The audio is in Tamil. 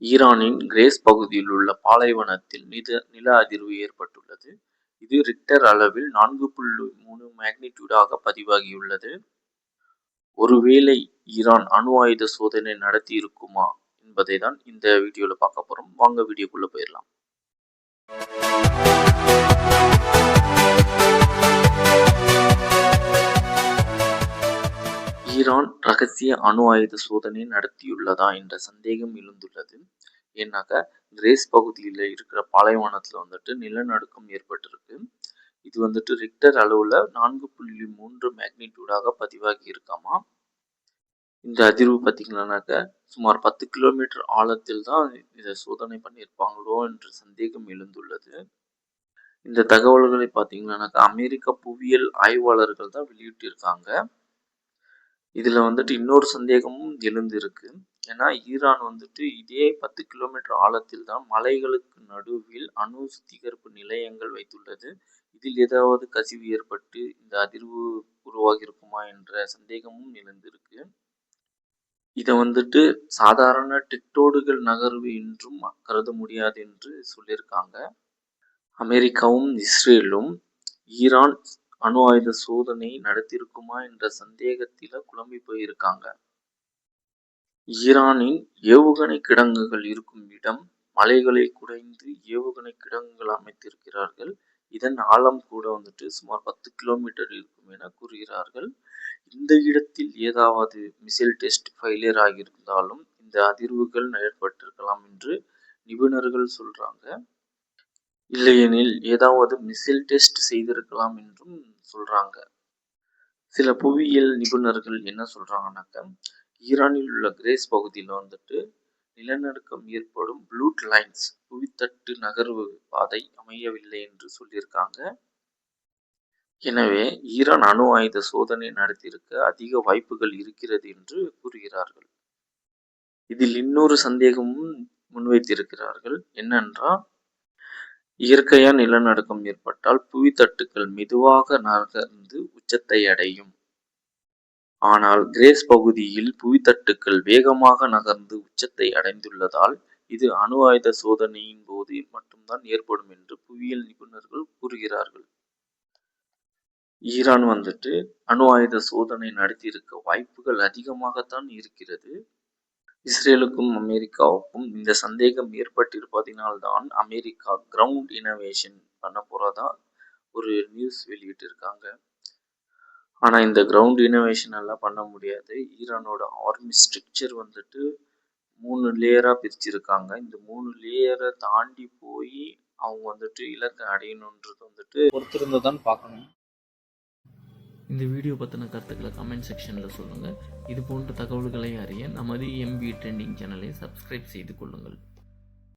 ஈரானின் கிரேஸ் பகுதியில் உள்ள பாலைவனத்தில் நில அதிர்வு ஏற்பட்டுள்ளது. இது ரிக்டர் அளவில் 4.3 மேக்னிடியூடாக பதிவாகியுள்ளது. ஒருவேளை ஈரான் அணு ஆயுத சோதனை நடத்தி இருக்குமா என்பதை தான் இந்த வீடியோல பார்க்க போறோம். வாங்க வீடியோக்குள்ள போயிடலாம். ஈரான் ரகசிய அணு ஆயுத சோதனை நடத்தியுள்ளதா என்ற சந்தேகம் எழுந்துள்ளது. ஏன்னாக்க கிரேஸ் பகுதியில் இருக்கிற பாலைவனத்தில் நிலநடுக்கம் ஏற்பட்டிருக்கு. இது ரிக்டர் அளவுல 4.3 மேக்னிடியூடாக பதிவாகி இருக்காமா. இந்த அதிர்வு பார்த்தீங்கன்னாக்க சுமார் 10 கிலோமீட்டர் ஆழத்தில் தான் இதை சோதனை பண்ணியிருப்பாங்களோ என்ற சந்தேகம் எழுந்துள்ளது. இந்த தகவல்களை பார்த்தீங்கன்னாக்க அமெரிக்க புவியியல் ஆய்வாளர்கள் தான் வெளியிட்டிருக்காங்க. இதுல இன்னொரு சந்தேகமும் எழுந்திருக்கு. ஏன்னா ஈரான் இதே 10 கிலோமீட்டர் ஆழத்தில் தான் மலைகளுக்கு நடுவில் அணு சுத்திகரிப்பு நிலையங்கள் வைத்துள்ளது. இதில் ஏதாவது கசிவு ஏற்பட்டு இந்த அதிர்வு உருவாகி இருக்குமா என்ற சந்தேகமும் எழுந்திருக்கு. இதை சாதாரண டெக்டோடுகள் நகர்வு என்றும் கருத முடியாது என்று சொல்லியிருக்காங்க. அமெரிக்காவும் இஸ்ரேலும் ஈரான் அணு ஆயுத சோதனை நடத்தியிருக்குமா என்ற சந்தேகத்தில குழம்பி போயிருக்காங்க. ஈரானின் ஏவுகணை கிடங்குகள் இருக்கும் இடம் மலைகளை குடைந்து ஏவுகணை கிடங்குகள் அமைத்திருக்கிறார்கள். இதன் ஆழம் கூட சுமார் 10 கிலோமீட்டர் இருக்கும் என கூறுகிறார்கள். இந்த இடத்தில் ஏதாவது மிசைல் டெஸ்ட் ஃபெயிலியர் ஆகியிருந்தாலும் இந்த அதிர்வுகள் ஏற்பட்டிருக்கலாம் என்று நிபுணர்கள் சொல்றாங்க. இல்லையெனில் ஏதாவது மிசைல் டெஸ்ட் செய்திருக்கலாம் என்றும் சொல்றாங்க. சில புவியியல் நிபுணர்கள் என்ன சொல்றாங்கன்னாக்க ஈரானில் உள்ள கிரேஸ் பகுதியில் நிலநடுக்கம் ஏற்படும் ப்ளூட் லைன்ஸ் புவித்தட்டு நகர்வு பாதை அமையவில்லை என்று சொல்லியிருக்காங்க. எனவே ஈரான் அணு ஆயுத சோதனை நடத்தியிருக்க அதிக வாய்ப்புகள் இருக்கிறது என்று கூறுகிறார்கள். இதில் இன்னொரு சந்தேகமும் முன்வைத்திருக்கிறார்கள். என்னென்றால் இயற்கையா நிலநடுக்கம் ஏற்பட்டால் புவித்தட்டுக்கள் மெதுவாக நகர்ந்து உச்சத்தை அடையும். ஆனால் கிரேஸ் பகுதியில் புவித்தட்டுக்கள் வேகமாக நகர்ந்து உச்சத்தை அடைந்துள்ளதால் இது அணு ஆயுத சோதனையின் போது மட்டும்தான் ஏற்படும் என்று புவியியல் நிபுணர்கள் கூறுகிறார்கள். ஈரான் அணு ஆயுத சோதனை நடத்தியிருக்க வாய்ப்புகள் அதிகமாகத்தான் இருக்கிறது. இஸ்ரேலுக்கும் அமெரிக்காவுக்கும் இந்த சந்தேகம் ஏற்பட்டிருப்பதினால்தான் அமெரிக்கா கிரவுண்ட் இனோவேஷன் பண்ண போறதா ஒரு நியூஸ் வெளியிட்டு இருக்காங்க. ஆனா இந்த கிரவுண்ட் இனோவேஷன் எல்லாம் பண்ண முடியாது. ஈரானோட ஆர்மி ஸ்ட்ரக்சர் 3 லேயரா பிரிச்சிருக்காங்க. இந்த 3 லேயரை தாண்டி போய் அவங்க இலக்கை அடையணுன்றது பொறுத்திருந்து தான் பார்க்கணும். இந்த வீடியோ பற்றின கருத்துக்களை கமெண்ட் செக்ஷனில் சொல்லுங்கள். இது போன்ற தகவல்களை அறிய நமது எம்பி ட்ரெண்டிங் சேனலை சப்ஸ்கிரைப் செய்து கொள்ளுங்கள்.